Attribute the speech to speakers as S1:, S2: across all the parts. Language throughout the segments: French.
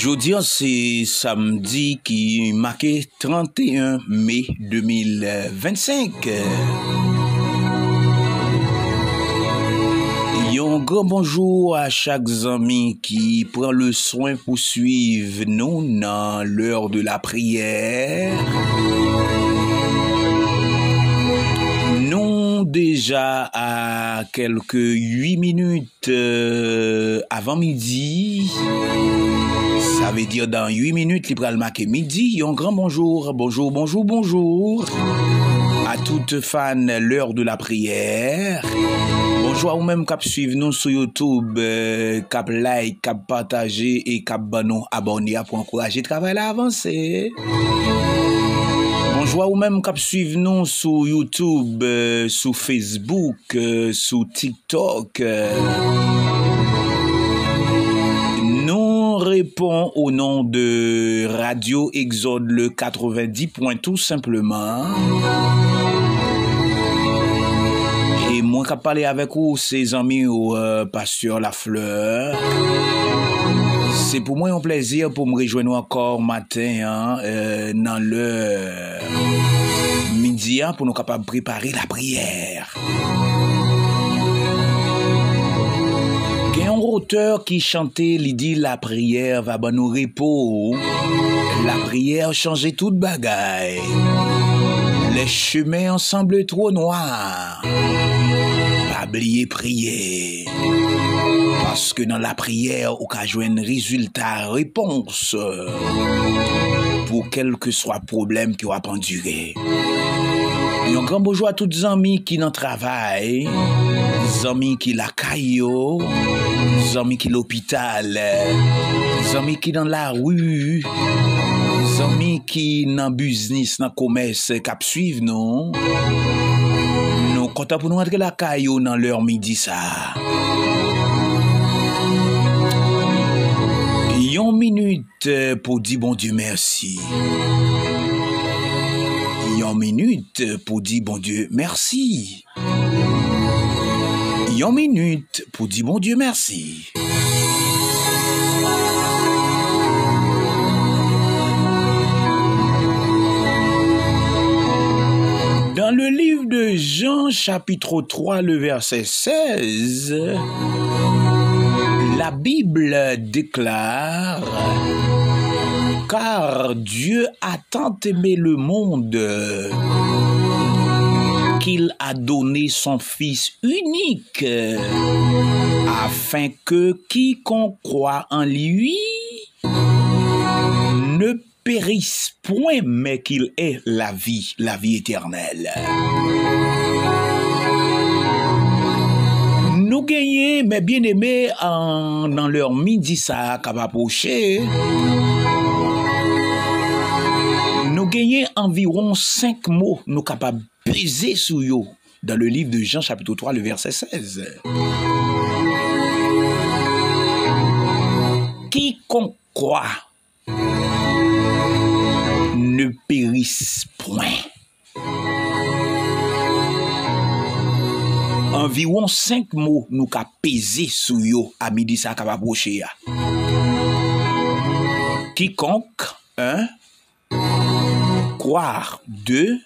S1: Jeudi, c'est samedi qui marquait 31 mai 2025. Un grand bonjour à chaque ami qui prend le soin pour suivre nous dans l'heure de la prière. Nous déjà à quelques 8 minutes avant midi. Ça veut dire dans 8 minutes, il va marquer midi. Un grand bonjour, bonjour à toutes fans l'heure de la prière. Bonjour à vous-même qui suivez nous sur YouTube, qui like, qui partager et qui abonner pour encourager le travail à avancer. Bonjour à vous-même qui suivez nous sur YouTube, sur Facebook, sur TikTok. Nous répondons au nom de Radio Exode le 90 tout simplement. Et moi qui parler avec vous, ses amis au Pasteur Lafleur. C'est pour moi un plaisir pour me rejoindre encore matin dans l'heure midi pour nous capables de préparer la prière. Il y a un auteur qui chantait, il dit la prière va nous repos. La prière change toute bagaille. Les chemins semblent trop noirs. Pas oublier prier. Parce que dans la prière, on peut joindre résultat, réponse pour quel que soit le problème qui va endurer. Et un grand bonjour à tous les amis qui n'en travaillent, les amis qui la caillou, les amis qui l'hôpital, les amis qui dans la rue, les amis qui dans business, dans commerce, qui suivent nous. Nous comptons pour nous entrer la caillou dans l'heure midi ça. Une minute pour dire bon Dieu merci. Une minute pour dire bon Dieu merci. Une minute pour dire bon Dieu merci. Dans le livre de Jean, chapitre 3, le verset 16, la Bible déclare « Car Dieu a tant aimé le monde qu'il a donné son Fils unique afin que quiconque croit en lui ne périsse point, mais qu'il ait la vie éternelle. » Nous gagnons, mais bien aimés, dans leur midi, ça va approcher. Nous gagnons environ 5 mots, nous capables de peser sur eux dans le livre de Jean, chapitre 3, le verset 16. Quiconque croit ne périsse point. Environ 5 mots nous qu'a pesé sur yo à midi ça qu'a approché. Quiconque, 1, croire, 2,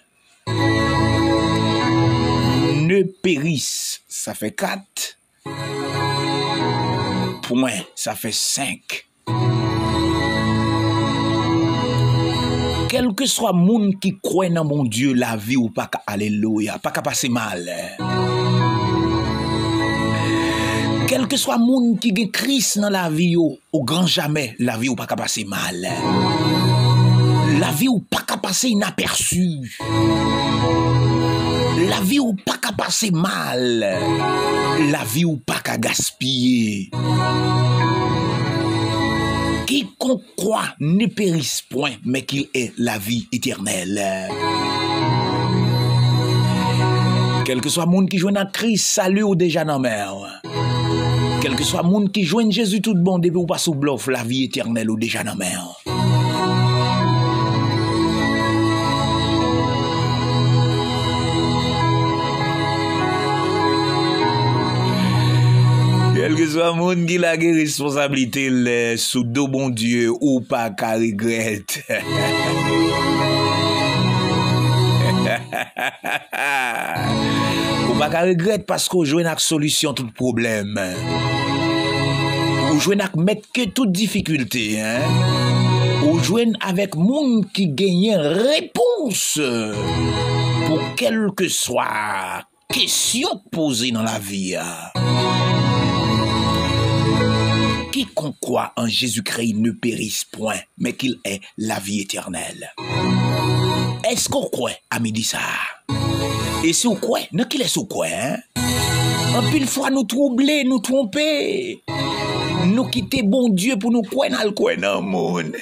S1: ne périsse, ça fait 4, point, ça fait 5. Quel que soit le monde qui croit dans mon Dieu, la vie ou pas, alléluia, pas qu'à passer mal. Quel que soit le monde qui a Christ dans la vie, au grand jamais, la vie ou pas qu'à passer mal. La vie ou pas qu'à passer inaperçu. La vie ou pas qu'à passer mal. La vie ou pas qu'à gaspiller. Quiconque croit ne périsse point, mais qu'il ait la vie éternelle. Quel que soit le monde qui joue dans Christ, salut ou déjà dans la mer. Quel que soit le monde qui joue Jésus tout bon, depuis ou pas sous bluff, la vie éternelle ou déjà dans la mer. Soit monde qui la responsabilité sous deux bon Dieu ou pas qu'à regrette. Ou pas qu'à regrette parce qu'on joue une solution tout problème. Ou joue mettre que toute difficulté, hein. Ou jouer avec monde qui gagne réponse pour quelle que soit question posée dans la vie. Quiconque croit en Jésus-Christ ne périsse point, mais qu'il ait la vie éternelle. Est-ce qu'on croit à midi ça? Et si on croit, non qu'il est sous quoi, hein? En pile fois nous troubler, nous tromper, nous quitter bon Dieu pour nous croire dans le coin dans le monde.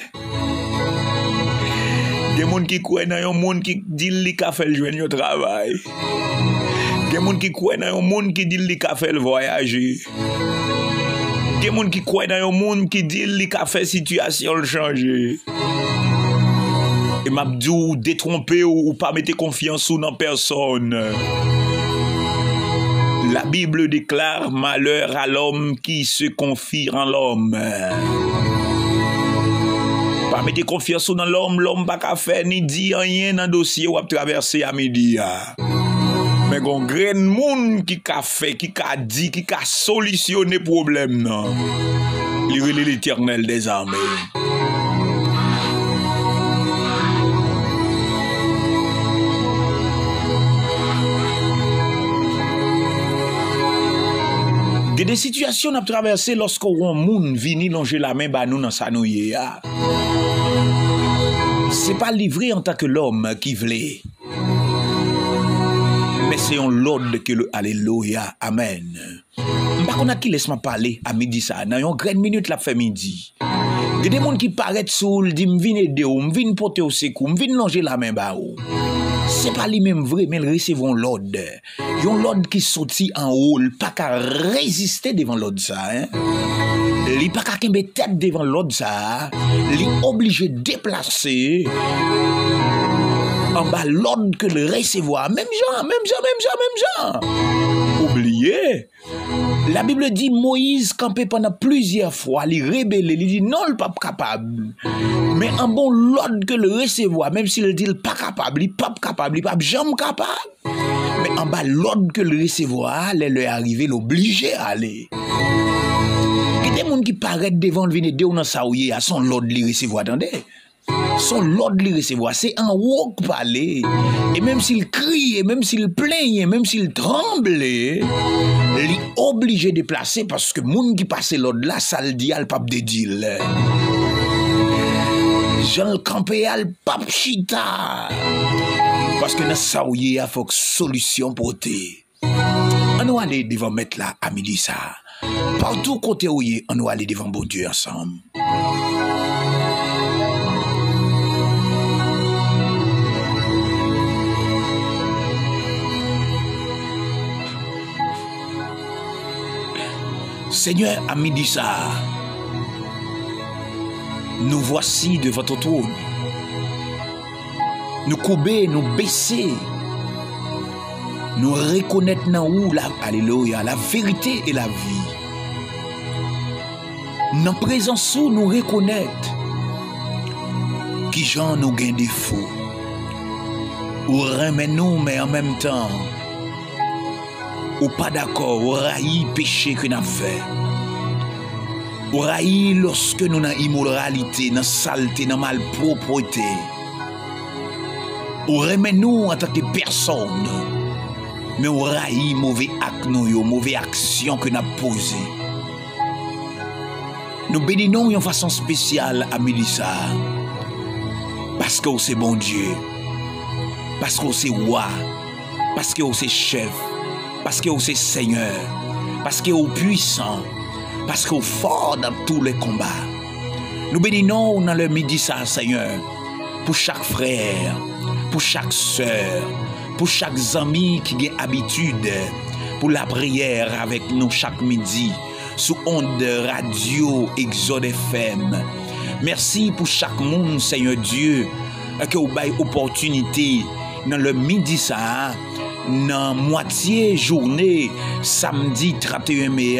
S1: Des gens qui croient dans un monde qui dit qu'il a fait le joindre au travail. Des gens qui croient dans un monde qui dit qu'il a fait le voyager. Des gens qui croient dans un monde qui dit qu'il a fait situation changer. Et m'a dit détromper ou pas mettre confiance dans personne. La Bible déclare malheur à l'homme qui se confie en l'homme. Pas mettre confiance dans l'homme, l'homme pas qu'à faire ni dire rien dans le dossier ou à traverser à midi. Mais gon grand monde qui a fait, qui a dit, qui a solutionné problème non. Il relève l'Éternel des armées. Il y a des situations à traverser lorsqu'on moun vini longer la main ba nous dans sa nouye. C'est pas livré en tant que l'homme qui voulait. Mais c'est un l'ordre que le alléluia, amen. Par contre, qui laisse-moi parler à midi ça, dans une grande minute la fait midi. Il y a des gens qui paraissent soul, dit m'vin aider ou m'vin porter au secours, m'vin longer la main ba ou. C'est pas lui-même vrai, mais ils recevons l'ordre. Ils ont l'ordre qui sorti en haut, pas qu'à résister devant l'ordre ça, hein. Li pas qu'à kembe tête devant l'autre ça, li obligé de déplacer en bas l'ordre que le recevoir. Même genre. Oubliez. La Bible dit Moïse campait pendant plusieurs fois, il rébellait, il dit non, il pas capable. Mais en bon l'ordre que le recevoir, même s'il dit il pas capable, il pas capable, il pas jamais capable. Mais en bas l'ordre que le recevoir, il est arrivé, l'obligé à aller. Des gens qui paraissent devant le venir de ou dans saouye à son l'ordre li recevoir, attendez. Son l'ordre li recevoir, c'est en haut que parler. Et même s'il crie, et même s'il plaigne, même s'il tremble, il est obligé de placer parce que moun qui passe l'ordre là, ça le dit al pape de deal. Jean le campé al pape chita. Parce que dans saouye il faut que solution porter. On va aller devant mettre là à midi ça. Partout côté où on doit aller devant bon Dieu ensemble. Seigneur, à midi ça, nous voici devant ton trône. Nous couper, nous baisser. Nous reconnaître dans où alléluia, la vérité et la vie. Dans présence où nous reconnaître qui j'en nous gain défaut. Ou remet nous mais en même temps ou pas d'accord, ou raï péché que nous avons fait. Ou raï lorsque nous avons immoralité, dans saleté, dans malpropreté. Ou remet nous en tant que personne. Mais on raï mauvais acte nous, mauvais action que nous avons posé. Nous bénissons d'une façon spéciale à Mélissa. Parce que c'est bon Dieu. Parce que c'est roi. Parce que c'est chef. Parce que c'est Seigneur. Parce que c'est puissant. Parce que c'est fort dans tous les combats. Nous bénissons dans le midi ça, Seigneur. Pour chaque frère. Pour chaque sœur. Pour chaque ami qui a habitude pour la prière avec nous chaque midi sous onde de radio Exode FM. Merci pour chaque monde, Seigneur Dieu, que vous avez opportunité dans le midi ça dans moitié journée, samedi 31 mai,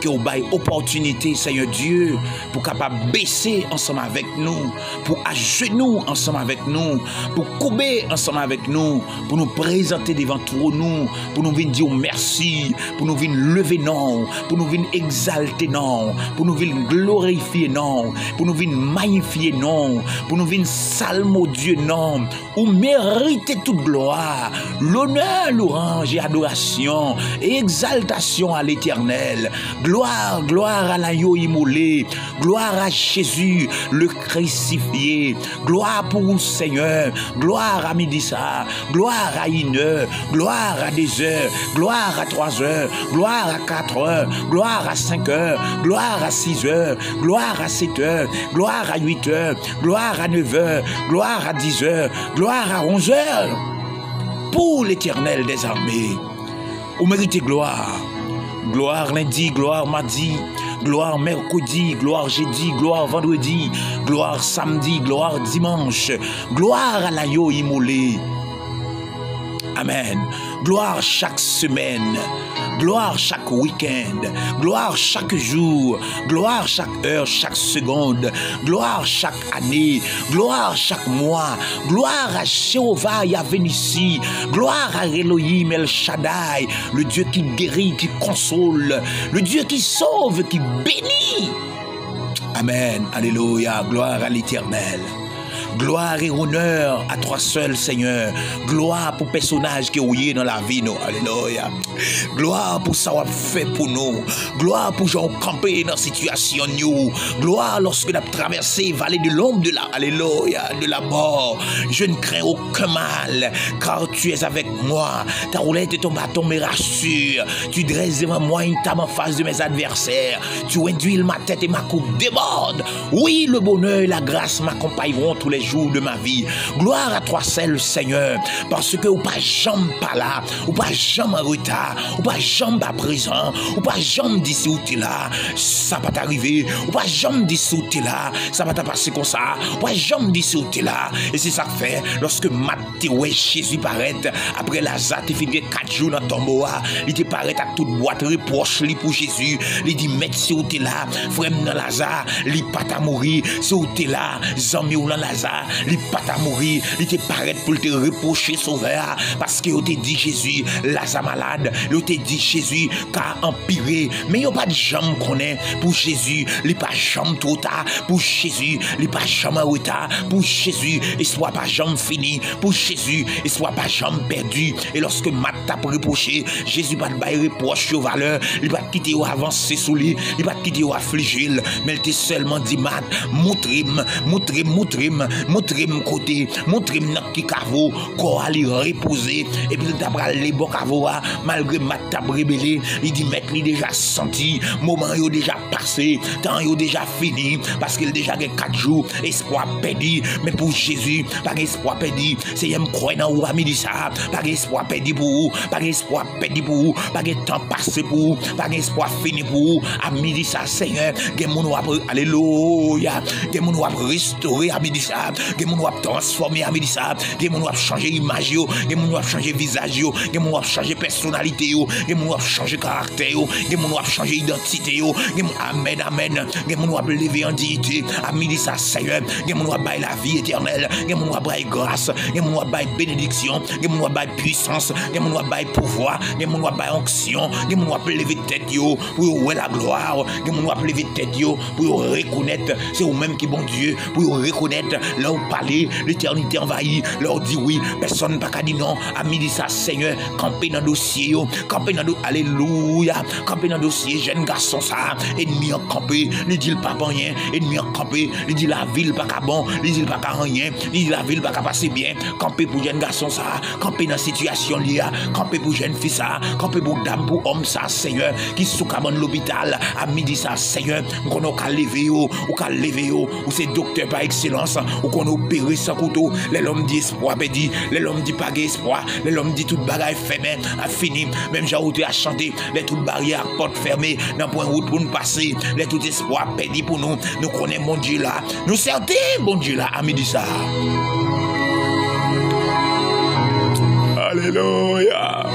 S1: que vous avez opportunité, Seigneur Dieu, pour capable baisser ensemble avec nous, pour à genoux ensemble avec nous, pour couper ensemble avec nous, pour nous présenter devant toi, nous, pour nous venir dire merci, pour nous venir lever non, pour nous venir exalter non, pour nous venir glorifier non, pour nous venir magnifier non, pour nous venir salmo Dieu non, ou mériter toute gloire, l'honneur, louange et adoration et exaltation à l'Éternel. Gloire, gloire à l'agneau immolé, gloire à Jésus, le crucifié, gloire pour le Seigneur, gloire à midi ça, gloire à 1h, gloire à 2h, gloire à 3h, gloire à 4h, gloire à 5h, gloire à 6h, gloire à 7h, gloire à 8h, gloire à 9h, gloire à 10h, gloire à 11h, pour l'Éternel des armées. Vous méritez gloire. Gloire lundi, gloire mardi, gloire mercredi, gloire jeudi, gloire vendredi, gloire samedi, gloire dimanche, gloire à l'agneau immolé. Amen. Gloire chaque semaine, gloire chaque week-end, gloire chaque jour, gloire chaque heure, chaque seconde, gloire chaque année, gloire chaque mois, gloire à Jéhovah Yahvénissi, gloire à Elohim El Shaddai, le Dieu qui guérit, qui console, le Dieu qui sauve, qui bénit. Amen. Alléluia. Gloire à l'Éternel. Gloire et honneur à toi seul, Seigneur. Gloire pour personnage qui est dans la vie, nous. Alléluia. Gloire pour ça qu'on fait pour nous. Gloire pour gens camper dans la situation, nous. Gloire lorsque nous avons traversé la vallée de l'ombre de la, alléluia, de la mort. Je ne crains aucun mal, car tu es avec moi. Ta roulette et ton bâton me rassurent. Tu dresses devant moi une table en face de mes adversaires. Tu induis ma tête et ma coupe déborde. Oui, le bonheur et la grâce m'accompagneront tous les jours de ma vie. Gloire à toi seul, Seigneur, parce que ou pas jambe pas là, ou pas jambe en retard, ou pas jambe à présent, ou pas jambe d'ici où tu es là, ça va t'arriver, ou pas jambe d'ici où tu es là, ça va te passer comme ça, ou pas jambe d'ici où tu es là. Et c'est ça que fait lorsque Matthieu Jésus paraît après Lazare t'es fini 4 jours dans ton bois, il te paraît à toute boîte reproche pour Jésus, il dit mec si où tu es là, frère dans Lazare, il pas à mourir, si où tu es là, zami ou dans Lazare, il pas à mourir, il te paraît pour te reprocher sauveur, parce que il te dit Jésus, Lazare malade, il te dit Jésus qu'a empiré, mais il n'y a pas de jambe qu'on est pour Jésus, il pas jambe trop tard, pour Jésus, il pas jambe en retard, pour Jésus, et soit pas jambe fini, pour Jésus, et soit pas jambe perdu. Et lorsque Matt t'a reproché, Jésus va te bailler reproche aux valeurs, il va te quitter ou avancer sous lui, il va te quitter ou affliger, mais il t'a seulement dit Matt, montre-moi côté, montre-moi dans qui cavo, quoi aller reposer, et puis il t'a les beaux cavo, malgré Matt t'a rébellé, il dit mec, il déjà senti, moment il déjà passé, temps il déjà fini, parce qu'il déjà 4 jours, espoir perdu, mais pour Jésus, pas espoir perdu, c'est y'a me croire dans ou ami dit ça, pas espoir perdu pour vous, pas espoir perdu pour vous, pas temps passé pour vous, pas espoir fini pour vous, ami dit ça, Seigneur, gen moun wap, alléluia, gen moun wap restaurer, ami dit ça, gen moun wap transformer, ami dit ça, gen moun wap changer image yo, gen moun wap changer visage yo, gen moun wap changer personnalité yo, gen moun wap changer caractère yo, gen moun wap changer identité yo, gen moun amen, amen, gen moun wap lever en dignité, ami dit ça, Seigneur, gen moun wap bay la vie éternelle, gen moun wap bay grâce, gen moun wap bay bénédiction, gen moun wap bay puissance, gen moun wap bay pouvoir, gen moun wap bay onction, gen moun wap lever tête yo, pour voir la gloire, gen moun wap lever tête yo, pour reconnaître, c'est vous-même qui bon Dieu, pour reconnaître, là où parler, l'éternité envahie, leur dit oui, personne pas qu'à dire non, ami dit ça, Seigneur, camper dans le dossier yo, camper dans le alléluia, camper dans le dossier, jeune garçon ça, ennemi en campé, il dit pas rien, ennemi en campé, il dit la ville pas qu'à bon, il dit pas qu'à rien, il dit la ville pas qu'à passer bien, camper pour jeune garçon ça, camper dans situation liée, camper pour jeune fille ça, camper pour dame, pour homme ça, Seigneur, qui sous cabane l'hôpital, à midi ça, Seigneur, qu'on a levé ou qu'à lever ou c'est docteur par excellence, ou qu'on a opéré sans couteau, l'homme dit espoir perdu, l'homme dit pas espoir, l'homme dit toute bagaille fermée, a fini, même j'ai outé à chanter, les toutes barrières, portes fermées, dans point route pour nous passer, les tout espoir perdu pour nous, nous connaissons mon Dieu là, nous certains bon Dieu là, à midi ça. Alléluia. Alléluia.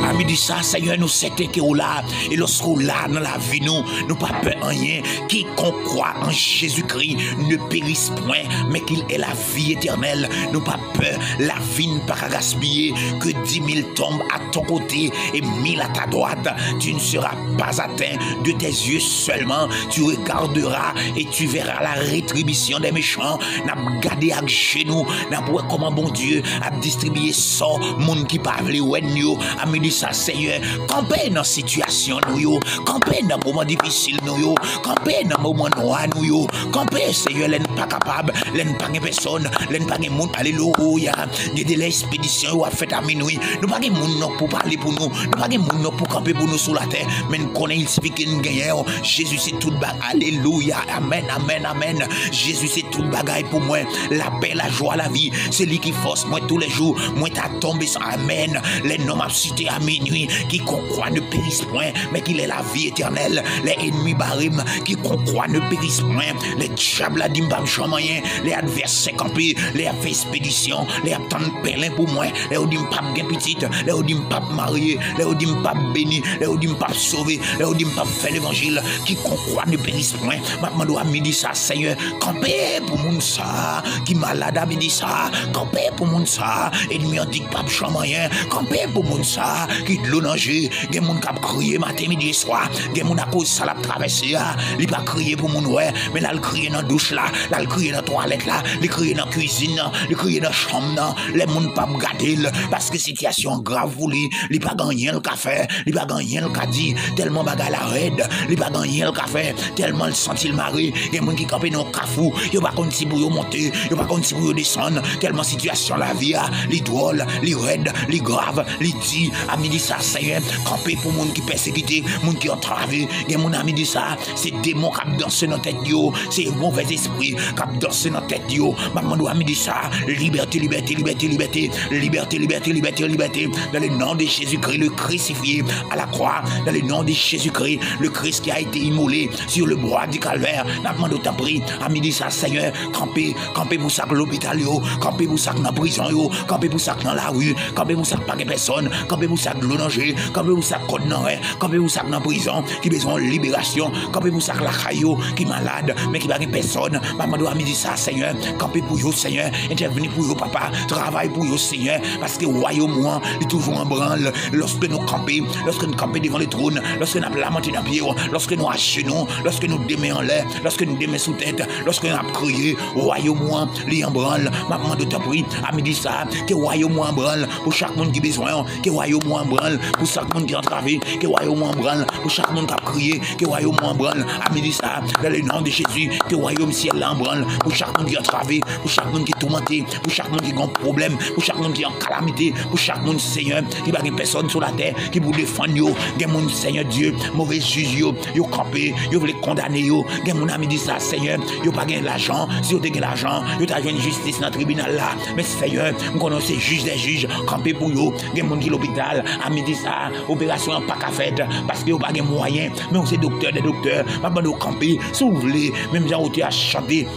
S1: À midi ça, Seigneur, nous c'était que là, et lorsqu'on là dans la vie, nous pas peur rien, quiconque croit en Jésus-Christ ne périsse point, mais qu'il ait la vie éternelle. Nous pas peur, la vie ne pas gaspiller, que 10 000 tombent à ton côté et 1000 à ta droite. Tu ne seras pas atteint de tes yeux seulement, tu regarderas et tu verras la rétribution des méchants. N'a gardé avec genoux, n'a pas comment bon Dieu a distribué ça, monde qui parle ouais nous, à midi ça Seigneur, campez dans situation nous yo, campez dans moment difficile nous yo, campez dans moment noir nous yo, campez Seigneur, l'en pas capable, l'en pas personne, l'en pas monde, alléluia. Des l'expédition ou a fait à minuit, nous pas monde pour parler pour nous, nous pas monde pour camper pour nous sur la terre, mais nous connaît il suffit qu'il gagne. Jésus c'est tout bagaille, alléluia, amen, amen, amen. Jésus c'est tout bagaille pour moi, la paix, la joie, la vie, c'est lui qui force moi tous les jours, moi t'as tombé sans amen. Les noms à cité à minuit, qui croit ne périsse point, mais qu'il est la vie éternelle. Les ennemis barim, qui croit ne périsse point, les diables a dit m'bam chamoyen, les adversaires campés, les a fait expédition, les a tant pelin pour moi, les a dit m'pap gen petite, les a dit m'pap marié, les a dit m'pap béni, les a dit m'pap sauvé, les a dit m'pap faire l'évangile, qui croit ne périsse point. Maintenant doit midi ça Seigneur, camper pour moun ça, qui malade à midi ça, camper pour moun ça, ennemi dit pas chamoyen, camper pour moun ça, qui de l'eau danger, gen moun k'ap crier matin midi soir, gen moun à cause ça l'a traversé, li pas crier pour moun ouais, mais là le crier dans douche là, le crier dans toilette là, le crier dans cuisine, le crier dans chambre, les moun pas regarder parce que situation grave pour lui, li pas gagner le café, li pas gagner le dit tellement bagarre la raide, li pas gagner le café, tellement le senti le mari, gen moun qui camper dans cafou, yo pas konn si pour yo monter, yo pas konn si pour yo descendre, tellement situation la vie li drôle, li raide, li grave, li dit à midi ça Seigneur, camper pour moun qui persécuté, moun qui entravé, gen moun à midi ça, c'est démon qui danser dans tête yo, c'est mauvais esprit qui danser dans tête yo, maman à midi ça, liberté, liberté, liberté, liberté, liberté, liberté, liberté, liberté, dans le nom de Jésus-Christ le crucifié à la croix, dans le nom de Jésus-Christ le Christ qui a été immolé sur le bois du calvaire, n'a demandé autant pris à midi ça Seigneur, camper pour ça que l'hôpital yo, camper pour ça que dans prison yo, camper pour ça que dans la rue, camper pour ça que pas de personne, camper pour ça que l'eau danger, camper pour ça que code non, camper pour ça que dans prison qui besoin de libération, camper pour ça que la caillou qui malade mais qui pas de personne, maman doit me dire ça Seigneur, camper pour yo Seigneur, intervenir pour yo papa, travail pour yo Seigneur, parce que royaume moi est toujours en branle lorsque nous camper, lorsque nous camper devant le trône, lorsque nous lamenté dans pied, lorsque nous à genoux, lorsque nous démons en l'air, lorsque nous démons sous tête, lorsque nous avons crié royaume moi li en branle, maman de ta prie à me dire ça que royaume moi en branle pour chaque monde qui besoin, que royaume moi en branle pour chaque monde qui entravé, que royaume moi en branle pour chaque monde qui a crié, que royaume moi en branle à me dire ça dans le nom de Jésus, que royaume ciel en branle pour chaque monde qui a entravé, pour chaque monde qui est tourmenté, pour chaque monde qui a un problème, pour chaque monde qui est en calamité, pour chaque monde Seigneur qui n'a personne sur la terre qui vous défendre yo, des monde Seigneur Dieu, mauvais juge yo campé, yo voulez condamner yo, des monde a me dit ça Seigneur, yo pas gain l'argent, si yo te gain l'argent, yo t'a joué justice dans le tribunal là, mais Seigneur, nous connaissons juge des juges, campé pour yo, des monde qui l'hôpital, a me dit ça, opération pas qu'à faire parce que yo pas gain moyen, mais on c'est docteur des docteurs, pas bon camper, si vous voulez, même j'ai été à chanter.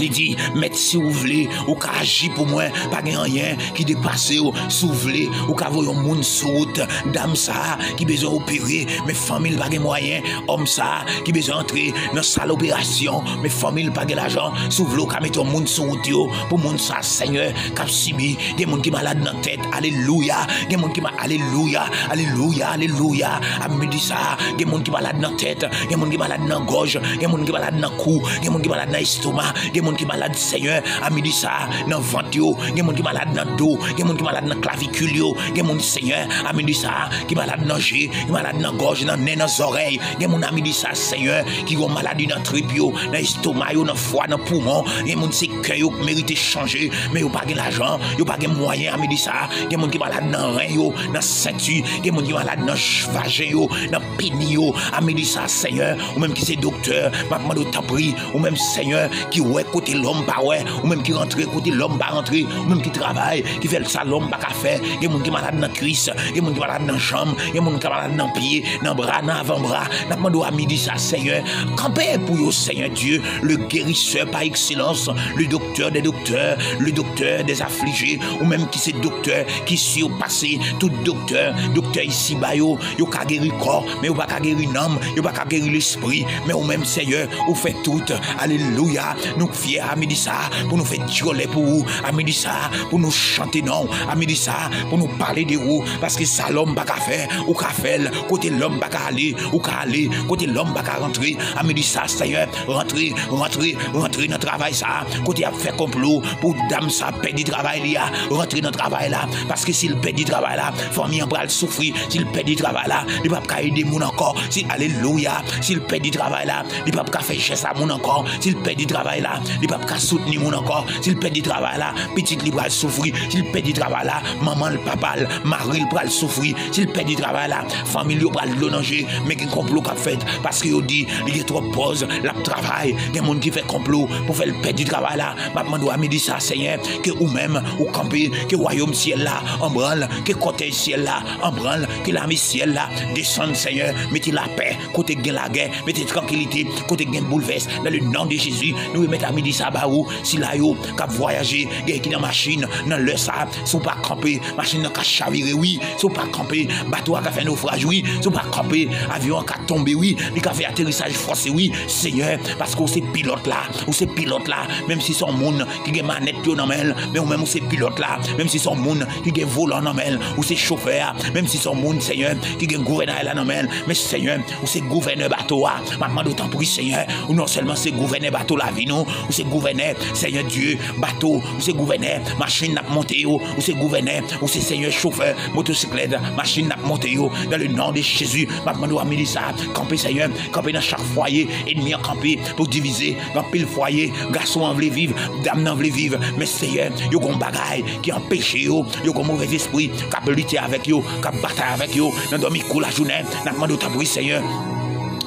S1: Il dit, mais si vous voulez, ou qu'à agir pour moi, pas rien qui dépasse, si vous voulez, ou qu'à voir un monde sur route, dame ça, qui besoin opérer, mais famille pas de moyens, homme ça, qui besoin entrer dans salle opération, mais famille pas de l'argent, si vous voulez, qu'à mettre un monde sur route, pour monde ça, Seigneur, qu'à subir, des gens qui malade dans la tête, alléluia, des gens qui malade, alléluia, alléluia, alléluia, à me dit ça, des gens qui malade dans la tête, des gens qui malade dans la gorge, des gens qui malade dans le cou, des gens qui malade dans l'estomac, des gens qui malade Seigneur, à midi ça, dans le ventre, des gens qui malade dans le dos, des gens qui malade dans la clavicule, des gens Seigneur, à midi ça, qui malade dans le jeu, qui malade dans la gorge, dans le nez, dans les oreilles, des gens à midi ça, Seigneur, qui ont maladie dans le trip, dans l'estomac, dans le foie, dans le poumon, des gens qui cœur mérite changer, mais ils n'ont pas l'argent, ils n'ont pas de moyens, à midi ça, des gens qui malade dans le rein, dans la ceinture, des gens qui malade dans le vagin, dans le pénis, à midi ça, Seigneur, ou même qui c'est docteur, maman de ta prie, ou même Seigneur, qui ouais côté l'homme pas ouais, ou même qui rentre côté l'homme pas rentrer, ou même qui travaille, qui fait ça l'homme pas faire, il y a monde qui malade dans cuisse, il y a monde qui malade dans jambe, il y a monde qui malade dans pied, dans bras, dans avant-bras. N'a demandé à midi ça Seigneur, campez pour vous Seigneur Dieu, le guérisseur par excellence, le docteur des docteurs, le docteur des affligés, ou même qui c'est docteur qui surpassé tout docteur ici ba yo ka guérir corps, mais ou pas ka guérir l'âme, yo pas ka guérir l'esprit, mais ou même Seigneur, ou fait tout. Alléluia. Nous fiers à midi ça pour nous faire joler pour vous, à midi ça pour nous chanter non, à midi ça pour nous parler de vous parce que ça l'homme pas ka faire ou ka faire côté l'homme pas ka aller ou ka aller côté l'homme pas ka rentrer, à midi ça Seigneur, rentrer dans le travail ça, côté a fait complot pour dame ça perdre du travail là, rentrer dans le travail là parce que s'il perd du travail là, famille en bras souffrir, s'il perd du travail là, il va pas aider mon encore, si alléluia, s'il perd du travail là, il va pas faire cher ça mon encore, s'il perd du travail là, il va pas soutenir mon encore, s'il perd du travail là, petite il va souffrir, s'il perd du travail là, maman le papa, mari il va souffrir, s'il perd du travail là, famille il va le danger, mais qu'il complot qu'a fait parce qu'il dit il y a trop pause, la travail, il y a monde qui fait complot pour faire le perdre du travail là, maintenant doit me dire ça Seigneur que ou même ou camper que royaume ciel là en branle, que côté ciel là en branle, que l'armée ciel là descende Seigneur, mettez la paix côté gain la guerre, mettez tranquillité côté gain bouleverse dans le nom de Jésus. Nous mettre à midi ça ba ou si là yo cap voyager gain qui dans machine dans le ça sont pas camper machine n'a chavirer oui, sont pas camper bateau a fait naufrage oui, sont pas camper avion a tombé oui, il a fait atterrissage forcé oui Seigneur parce qu'on c'est pilote là, ou c'est pilote là, même si son monde qui gain manette dans main, mais ou même c'est pilote là, même si son monde qui gain volant dans main, ou c'est chauffeur, même si son monde Seigneur qui gain gouverneur là dans main, mais Seigneur ou c'est gouverneur bateau maman d'autant pour Seigneur, ou non seulement c'est gouverneur bateau la vie non, ou c'est gouverneur Seigneur Dieu bateau, ou c'est gouverneur machine n'a monter ou c'est gouverneur, ou c'est Seigneur chauffeur motocyclette machine n'a monter dans le nom de Jésus. Maman doit me dire ça, camper Seigneur, camper dans chaque foyer, ennemi en camper pour diviser dans pile foyer, garçon en veut vivre, dame en veut vivre, mais Seigneur, yo gon bagaille qui empêche yo gon mauvais esprit qui lutter avec yo, qui bataille avec yo, dans dormir cool la journée, n'a demandé ta bruit Seigneur.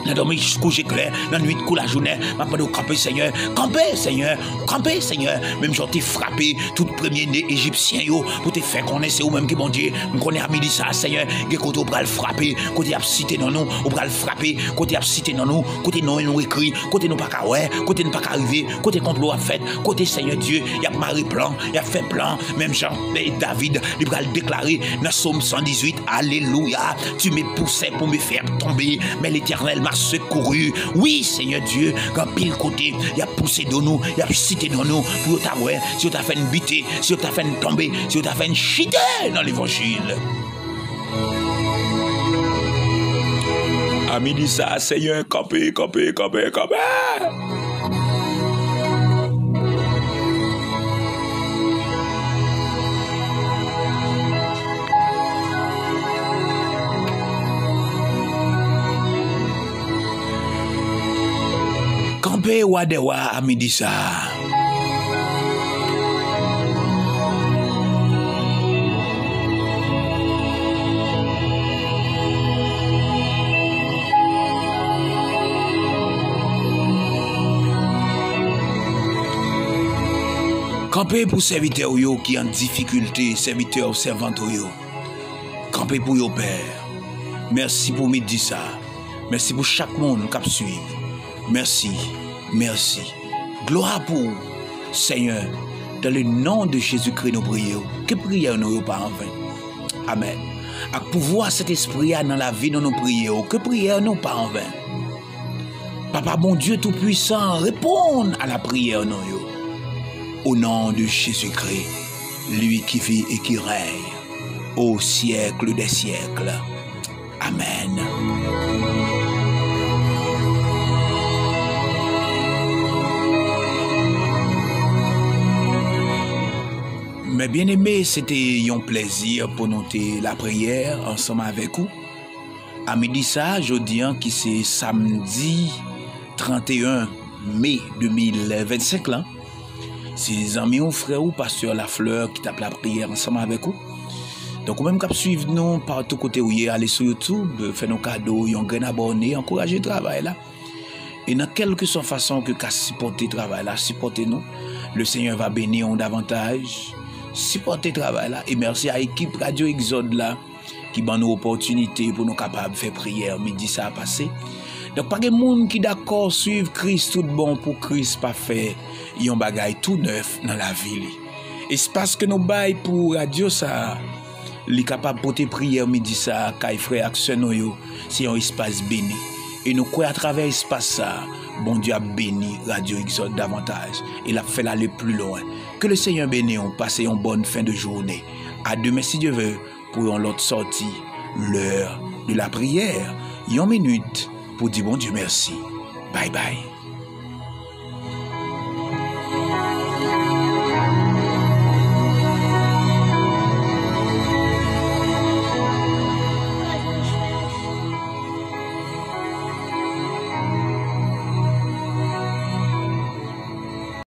S1: Dans dormir coucher clair, dans nuit de la journée, maintenant de camper Seigneur, camper Seigneur, même j'en t'ai frappé tout premier né égyptien yo pour te faire connaître c'est ou même qui bon Dieu, me connaît à midi ça Seigneur, que côté au bras frapper, côté a cité dans nous, au bras frapper, côté a cité dans nous, côté non nous écrit, côté nous pas ka ouais, côté nous pas ka arriver, côté complot a fait, côté Seigneur Dieu, il y a maré plan, il y a fait plan, même Jean et David, il va le déclarer dans Psaume 118, alléluia, tu me poussais pour me faire tomber, mais l'Éternel m'a secouru. Oui, Seigneur Dieu, quand pile côté, il a poussé de nous, il a cité de nous pour t'avoir, si tu as fait une bité, si tu as fait une tomber, si tu as fait une chiter dans l'évangile. Ami dit ça, Seigneur, camper. Camper wadewa à midi ça. Camper pour serviteur yo qui en difficulté, serviteur servante yo. Camper pour yo père. Merci pour midi ça. Merci pour chaque monde qui suit. Merci. Gloire pour Seigneur. Dans le nom de Jésus-Christ nous prions. Que prière nous pas en vain. Amen. À pouvoir cet esprit dans la vie nous prions. Que prière nous pas en vain. Papa bon Dieu tout-puissant, répond à la prière nous. Au nom de Jésus-Christ, lui qui vit et qui règne au siècle des siècles. Amen. Mes bien-aimés, c'était un plaisir pour noter la prière ensemble avec vous. À midi ça, jeudi qui c'est samedi 31 mai 2025 là. C'est amis ou frère ou pasteur Lafleur qui tape la prière ensemble avec vous. Donc même qu'à suivre nous partout côté où y aller sur YouTube, faire nos cadeaux, yon grain abonné, encourager le travail là. Et dans quelque soit façon que qu'à supporter travail là, supporter nous, le Seigneur va bénir on davantage. Supporter travail là et merci à l'équipe Radio Exode là qui donne nous opportunité pour nous capables de faire prière midi ça a passé. Donc pas de monde qui d'accord suivre Christ tout bon pour Christ pas faire yon bagay tout neuf dans la ville. Espace que nous bail pour radio ça li capable porter prière midi ça kay frère action yo c'est un espace béni et nous croyons à travers espace ça bon Dieu a béni Radio Exode davantage et l'a fait aller plus loin. Que le Seigneur bénisse, on passe une bonne fin de journée. À demain si Dieu veut pour une autre sortie, l'heure de la prière. Une minute pour dire bon Dieu merci. Bye bye.